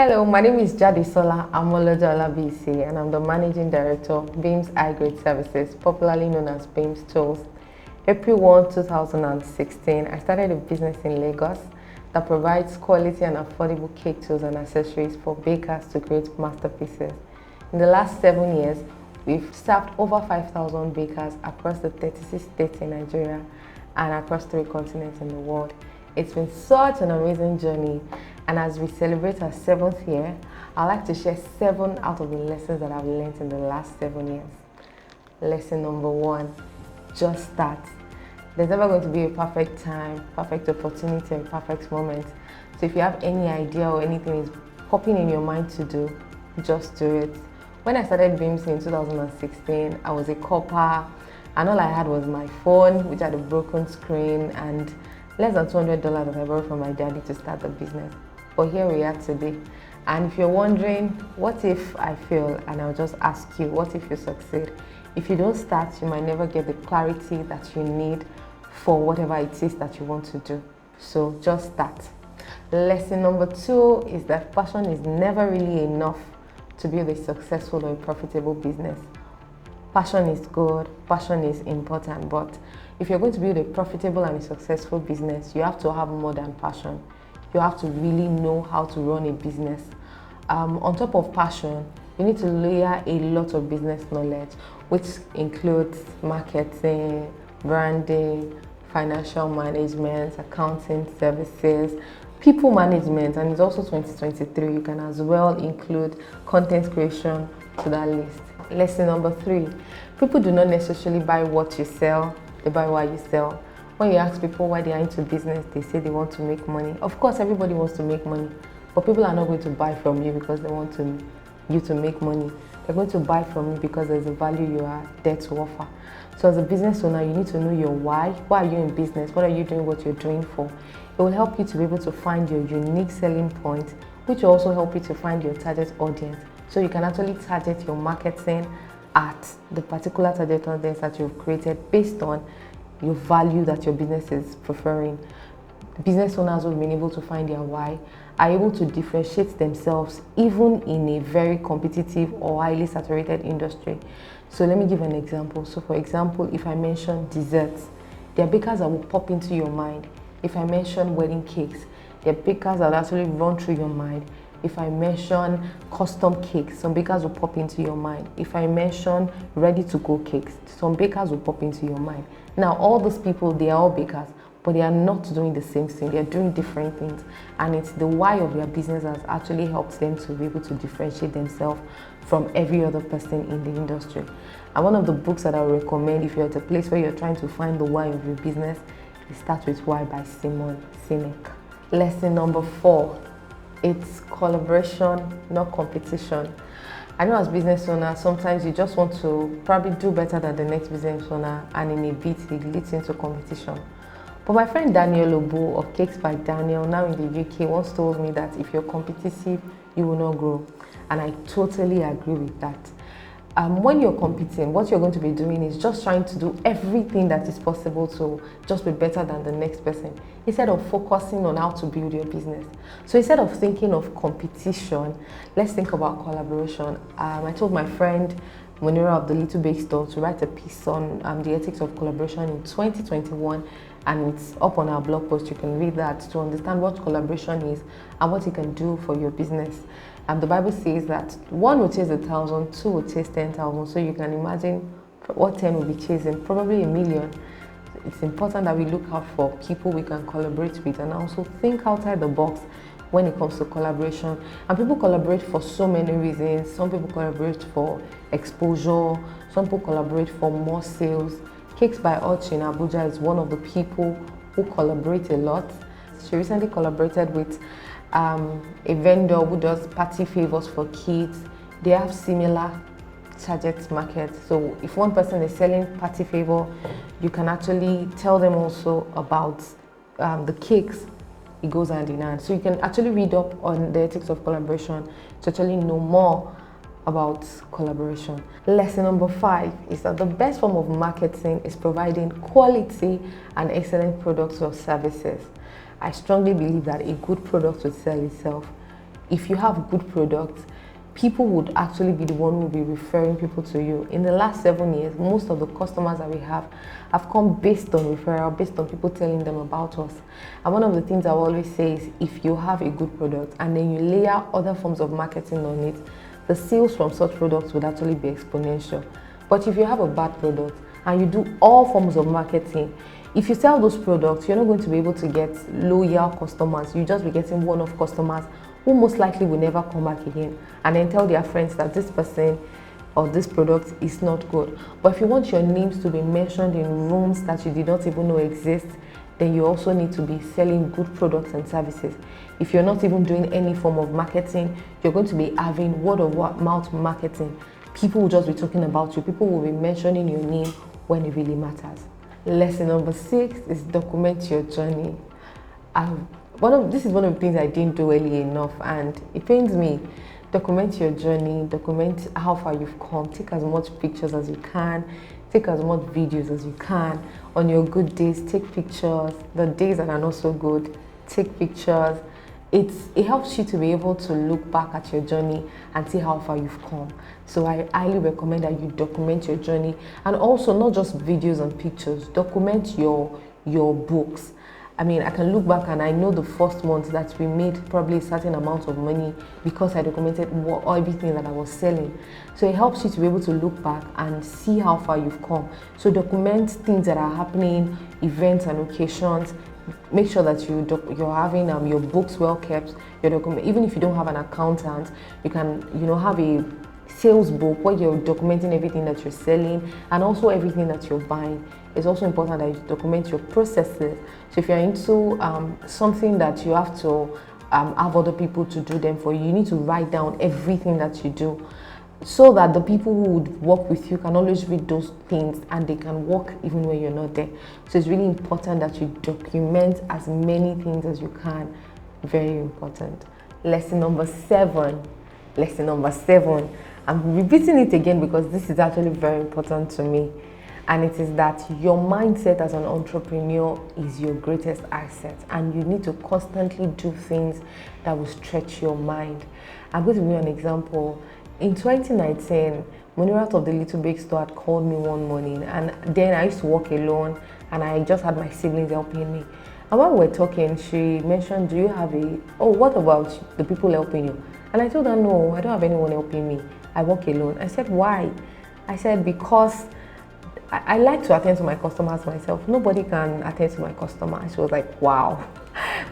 Hello, my name is Jadesola Amoloja and I'm the Managing Director of Beams High-Grade Services, popularly known as Beams Tools. April 1, 2016, I started a business in Lagos that provides quality and affordable cake tools and accessories for bakers to create masterpieces. In the last 7 years, we've served over 5,000 bakers across the 36 states in Nigeria and across 3 continents in the world. It's been such an amazing journey, and as we celebrate our 7th year, I'd like to share 7 out of the lessons that I've learned in the last 7 years. Lesson number 1, just start. There's never going to be a perfect time, perfect opportunity, or perfect moment. So if you have any idea or anything is popping in your mind to do, just do it. When I started Beams in 2016, I was a copper, and all I had was my phone, which had a broken screen, and less than $200 that I borrowed from my daddy to start the business. But here we are today. And if you're wondering, what if I fail? And I'll just ask you, what if you succeed? If you don't start, you might never get the clarity that you need for whatever it is that you want to do. So just start. Lesson number 2 is that passion is never really enough to build a successful or a profitable business. Passion is good, passion is important, but if you're going to build a profitable and a successful business, you have to have more than passion. You have to really know how to run a business. On top of passion, you need to layer a lot of business knowledge, which includes marketing, branding, financial management, accounting services, people management, and it's also 2023. You can as well include content creation to that list. Lesson number 3, people do not necessarily buy what you sell, they buy what you sell. When you ask people why they are into business, they say they want to make money. Of course, everybody wants to make money, but people are not going to buy from you because they want you to make money. They're going to buy from you because there's a value you are there to offer. So as a business owner, you need to know your why. Why are you in business? What are you doing what you're doing for? It will help you to be able to find your unique selling point, which will also help you to find your target audience. So you can actually target your marketing at the particular target audience that you've created based on your value that your business is preferring. Business owners who have been able to find their why are able to differentiate themselves even in a very competitive or highly saturated industry. So let me give an example. So for example, if I mention desserts, there are bakers that will pop into your mind. If I mention wedding cakes, there are bakers that will actually run through your mind. If I mention custom cakes, some bakers will pop into your mind. If I mention ready-to-go cakes, some bakers will pop into your mind. Now, all those people, they are all bakers, but they are not doing the same thing. They are doing different things. And it's the why of their business has actually helped them to be able to differentiate themselves from every other person in the industry. And one of the books that I would recommend if you're at a place where you're trying to find the why of your business, it starts with Why by Simon Sinek. Lesson number 4. It's collaboration, not competition. I know as business owners, sometimes you just want to probably do better than the next business owner, and in a bit, it leads into competition. But my friend Daniel Obo of Cakes by Daniel, now in the UK, once told me that if you're competitive, you will not grow. And I totally agree with that. When you're competing, what you're going to be doing is just trying to do everything that is possible to just be better than the next person, instead of focusing on how to build your business. So instead of thinking of competition, let's think about collaboration. I told my friend Munira of the Little Bake Store to write a piece on the ethics of collaboration in 2021, and it's up on our blog post. You can read that to understand what collaboration is and what it can do for your business. The Bible says that 1 will chase 1,000, 2 will chase 10,000. So you can imagine what 10 will be chasing, probably 1,000,000. It's important that we look out for people we can collaborate with and also think outside the box when it comes to collaboration. And people collaborate for so many reasons. Some people collaborate for exposure, some people collaborate for more sales. Cakes by Arch in Abuja is one of the people who collaborate a lot. She recently collaborated with a vendor who does party favors for kids. They have similar target market. So if one person is selling party favor, you can actually tell them also about the cakes. It goes hand in hand. So you can actually read up on the ethics of collaboration to actually know more about collaboration. Lesson number 5 is that the best form of marketing is providing quality and excellent products or services. I strongly believe that a good product will sell itself. if you have good products, people would actually be the one who will be referring people to you. In the last 7 years, most of the customers that we have come based on referral, based on people telling them about us. And one of the things I always say is, if you have a good product and then you layer other forms of marketing on it, the sales from such products would actually be exponential. But if you have a bad product and you do all forms of marketing, if you sell those products, you're not going to be able to get loyal customers. You just be getting one-off customers who most likely will never come back again and then tell their friends that this person or this product is not good. But if you want your names to be mentioned in rooms that you did not even know exist, then you also need to be selling good products and services. If you're not even doing any form of marketing, you're going to be having word of mouth marketing. People will just be talking about you. People will be mentioning your name when it really matters. Lesson number 6 is document your journey. This is one of the things I didn't do early enough, and it pains me. Document your journey, document how far you've come, take as much pictures as you can, take as much videos as you can. On your good days, take pictures. The days that are not so good, take pictures. It helps you to be able to look back at your journey and see how far you've come. So I highly recommend that you document your journey, and also not just videos and pictures, document your books. I mean, I can look back and I know the first month that we made probably a certain amount of money because I documented everything that I was selling. So it helps you to be able to look back and see how far you've come. So document things that are happening, events and occasions. Make sure that you're having your books well kept. Even if you don't have an accountant, you can have a sales book where you're documenting everything that you're selling and also everything that you're buying. It's also important that you document your processes. So if you're into something that you have to have other people to do them for you, you need to write down everything that you do, so that the people who would work with you can always read those things and they can work even when you're not there. So it's really important that you document as many things as you can. Very important. Lesson number 7. I'm repeating it again because this is actually very important to me. And it is that your mindset as an entrepreneur is your greatest asset, and you need to constantly do things that will stretch your mind. I'm going to give you an example. In 2019, Munirat of the Little Big Store had called me one morning, and then I used to work alone and I just had my siblings helping me. And while we were talking, she mentioned, do you have what about the people helping you? And I told her, no, I don't have anyone helping me. I work alone. I said, why? I said, because I like to attend to my customers myself. Nobody can attend to my customer. She was like, wow.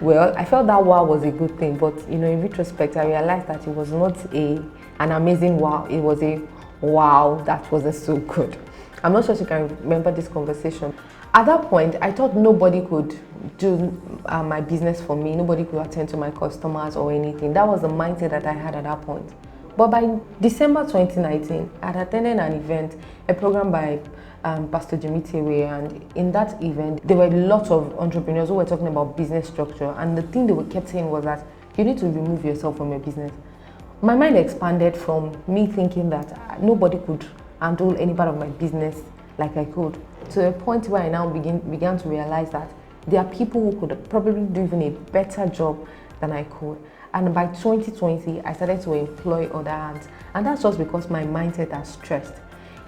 Well, I felt that wow was a good thing, but in retrospect, I realized that it was not an amazing wow. It was a wow that wasn't so good. I'm not sure she can remember this conversation. At that point, I thought nobody could do my business for me. Nobody could attend to my customers or anything. That was the mindset that I had at that point. But by December 2019, I had attended an event, a program by Pastor Jimmy Tewe, and in that event, there were a lot of entrepreneurs who were talking about business structure, and the thing they were kept saying was that you need to remove yourself from your business. My mind expanded from me thinking that nobody could handle any part of my business like I could, to a point where I now began to realize that there are people who could probably do even a better job than I could. And by 2020, I started to employ other hands, and that's just because my mindset has stressed.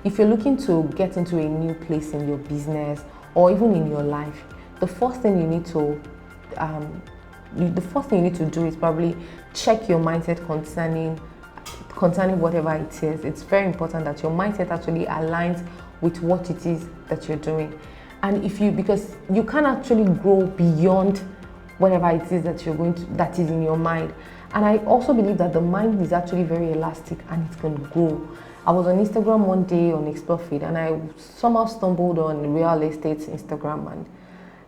If you're looking to get into a new place in your business or even in your life, the first thing you need to do is probably check your mindset concerning whatever it is. It's very important that your mindset actually aligns with what it is that you're doing. And because you can actually grow beyond whatever it is that is in your mind. And I also believe that the mind is actually very elastic and it can grow. I was on Instagram one day on Explore Feed, and I somehow stumbled on real estate Instagram, and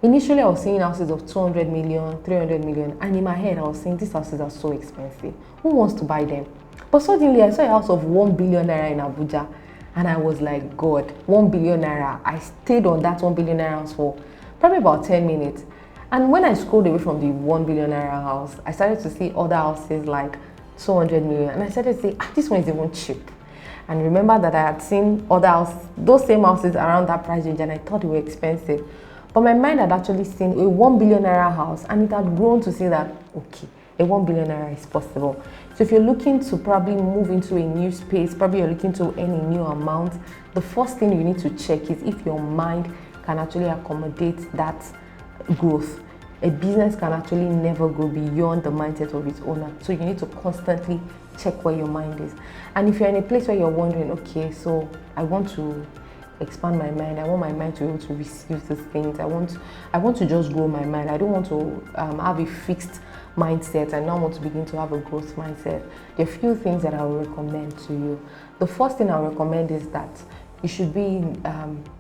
initially I was seeing houses of 200 million, 300 million, and in my head I was saying these houses are so expensive. Who wants to buy them? But suddenly I saw a house of 1 billion naira in Abuja, and I was like, God, 1 billion naira. I stayed on that 1 billion naira house for probably about 10 minutes. And when I scrolled away from the 1 billion naira house, I started to see other houses like 200 million, and I started to say, this one is even cheap. And remember that I had seen other houses, those same houses around that price range, and I thought they were expensive. But my mind had actually seen a 1 billion naira house, and it had grown to say that, okay, a 1 billion naira is possible. So if you're looking to probably move into a new space, probably you're looking to earn a new amount, the first thing you need to check is if your mind can actually accommodate that growth. A business can actually never go beyond the mindset of its owner. So you need to constantly check where your mind is. And if you're in a place where you're wondering, okay, so I want to expand my mind, I want my mind to be able to receive these things, I want to just grow my mind, I don't want to have a fixed mindset, I now want to begin to have a growth mindset. There are a few things that I will recommend to you. The first thing I recommend is that you should be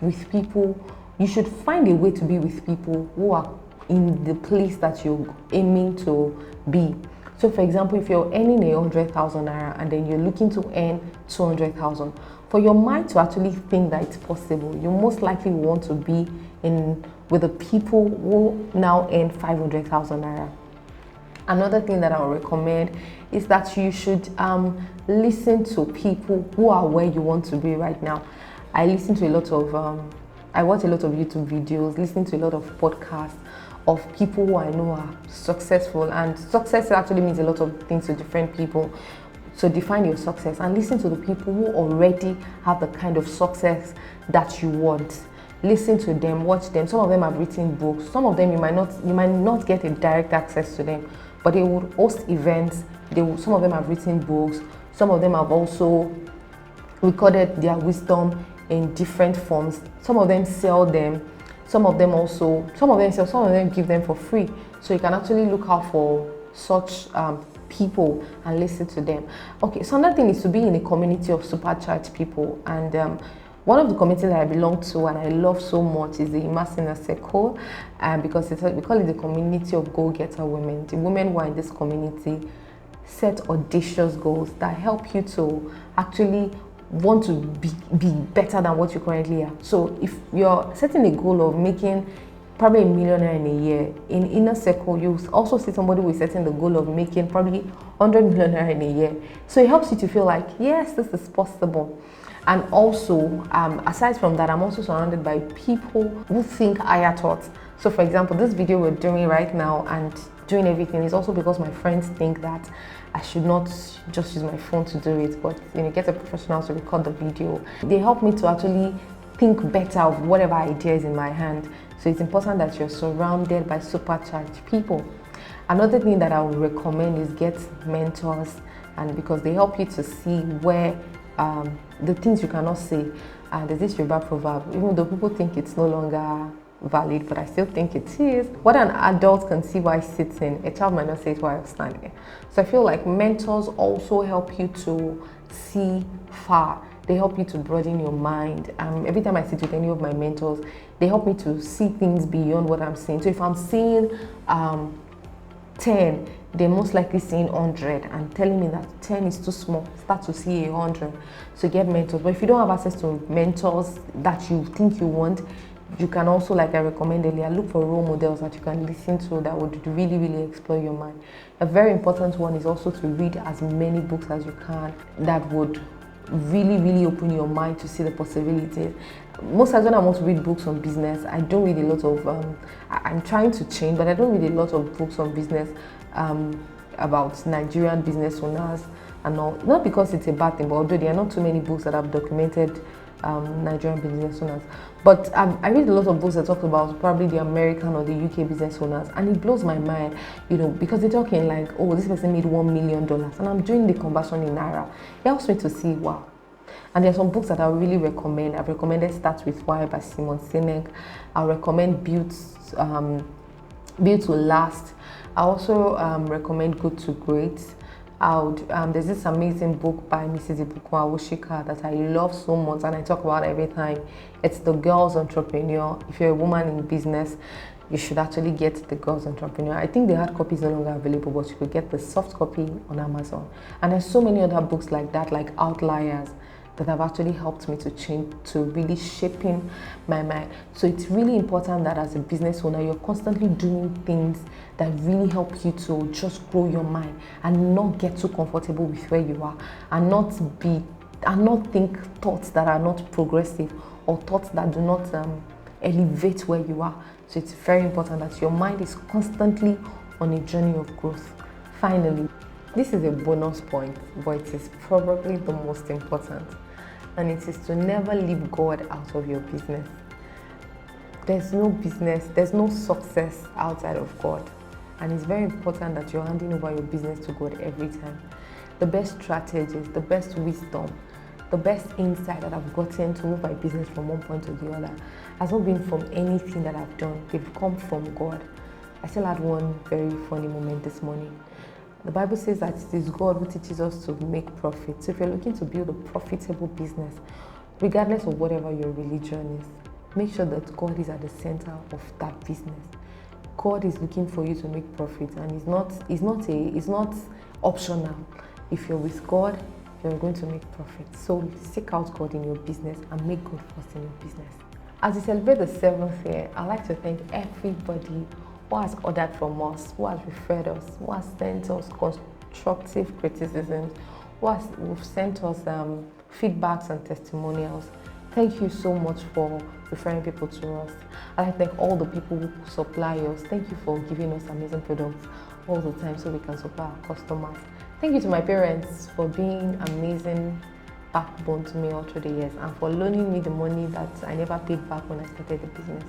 with people, you should find a way to be with people who are in the place that you're aiming to be. So for example, if you're earning 100,000 naira and then you're looking to earn 200,000, for your mind to actually think that it's possible, you most likely want to be with the people who now earn 500,000 naira. Another thing that I would recommend is that you should listen to people who are where you want to be right now. I listen to a lot of, I watch a lot of YouTube videos, listen to a lot of podcasts of people who I know are successful, and success actually means a lot of things to different people. So define your success and listen to the people who already have the kind of success that you want. Listen to them, watch them. Some of them have written books. Some of them you might not get a direct access to them, but they would host events. Some of them have written books. Some of them have also recorded their wisdom in different forms. Some of them sell them. Some of them sell, some of them give them for free. So you can actually look out for such people and listen to them. Okay, so another thing is to be in a community of supercharged people. And one of the communities that I belong to and I love so much is the Immersive Circle, because we call it the community of go-getter women. The women who are in this community set audacious goals that help you to actually want to be better than what you currently are. So if you're setting a goal of making probably $1 million in a year, in Inner Circle, you also see somebody who is setting the goal of making probably 100 million in a year. So it helps you to feel like, yes, this is possible. And also, aside from that, I'm also surrounded by people who think higher thoughts. So for example, this video we're doing right now and doing everything is also because my friends think that I should not just use my phone to do it, but get a professional to record the video. They help me to actually think better of whatever idea is in my hand. So it's important that you're surrounded by supercharged people. Another thing that I would recommend is get mentors, and because they help you to see where the things you cannot say. And there's this Yoruba proverb, even though people think it's no longer valid, but I still think it is. What an adult can see while sitting, a child might not see it while standing. So I feel like mentors also help you to see far. They help you to broaden your mind. Every time I sit with any of my mentors, they help me to see things beyond what I'm seeing. So if I'm seeing 10, they're most likely seeing 100 and telling me that 10 is too small. Start to see 100. So get mentors. But if you don't have access to mentors that you think you want, you can also, like I recommended earlier, look for role models that you can listen to that would really, really explore your mind. A very important one is also to read as many books as you can that would really, really open your mind to see the possibilities. Most times when I want to read books on business, I don't read a lot of, I'm trying to change, but I don't read a lot of books on business about Nigerian business owners and all. Not because it's a bad thing, but although there are not too many books that have documented Nigerian business owners. But I read a lot of books that talk about probably the American or the UK business owners, and it blows my mind, because they're talking like, oh, this person made $1 million, and I'm doing the conversion in Naira. It helps me to see, wow. And there are some books that I really recommend. I've recommended Start With Why by Simon Sinek. I recommend Build to Last. I also recommend Good to Great. There's this amazing book by Mrs. Ibukun Awosika that I love so much and I talk about every time. It's The Girl's Entrepreneur. If you're a woman in business, you should actually get The Girl's Entrepreneur. I think the hard copy is no longer available, but you could get the soft copy on Amazon. And there's so many other books like that, like Outliers, that have actually helped me to change, to really shaping my mind. So it's really important that as a business owner, you're constantly doing things that really help you to just grow your mind and not get too comfortable with where you are, and not think thoughts that are not progressive or thoughts that do not elevate where you are. So it's very important that your mind is constantly on a journey of growth. Finally, this is a bonus point, but it is probably the most important, and it is to never leave God out of your business. There's no business, there's no success outside of God, and it's very important that you're handing over your business to God every time. The best strategies, the best wisdom, the best insight that I've gotten to move my business from one point to the other has not been from anything that I've done. They've come from God. I still had one very funny moment this morning. The Bible says that it is God who teaches us to make profit. So if you're looking to build a profitable business, regardless of whatever your religion is, make sure that God is at the center of that business. God is looking for you to make profit, and it's not optional. If you're with God, you're going to make profit. So seek out God in your business and make God first in your business. As we celebrate the 7th year, I'd like to thank everybody who has ordered from us, who has referred us, who has sent us constructive criticisms, who've sent us feedbacks and testimonials. Thank you so much for referring people to us. I'd like to thank all the people who supply us. Thank you for giving us amazing products all the time so we can supply our customers. Thank you to my parents for being amazing backbone to me all through the years and for loaning me the money that I never paid back when I started the business.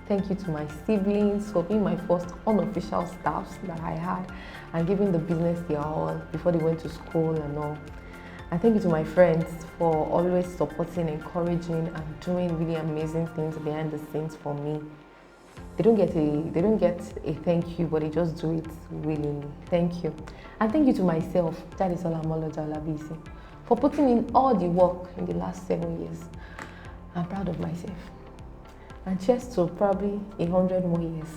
Thank you to my siblings for being my first unofficial staffs that I had and giving the business their all before they went to school and all. And thank you to my friends for always supporting, encouraging, and doing really amazing things behind the scenes for me. They don't get a thank you, but they just do it willingly. Thank you. And thank you to myself, Jadesola Amoloja, for putting in all the work in the last 7 years. I'm proud of myself. And cheers to probably 100 more years.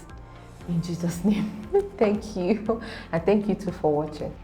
In Jesus' name. Thank you. And thank you too for watching.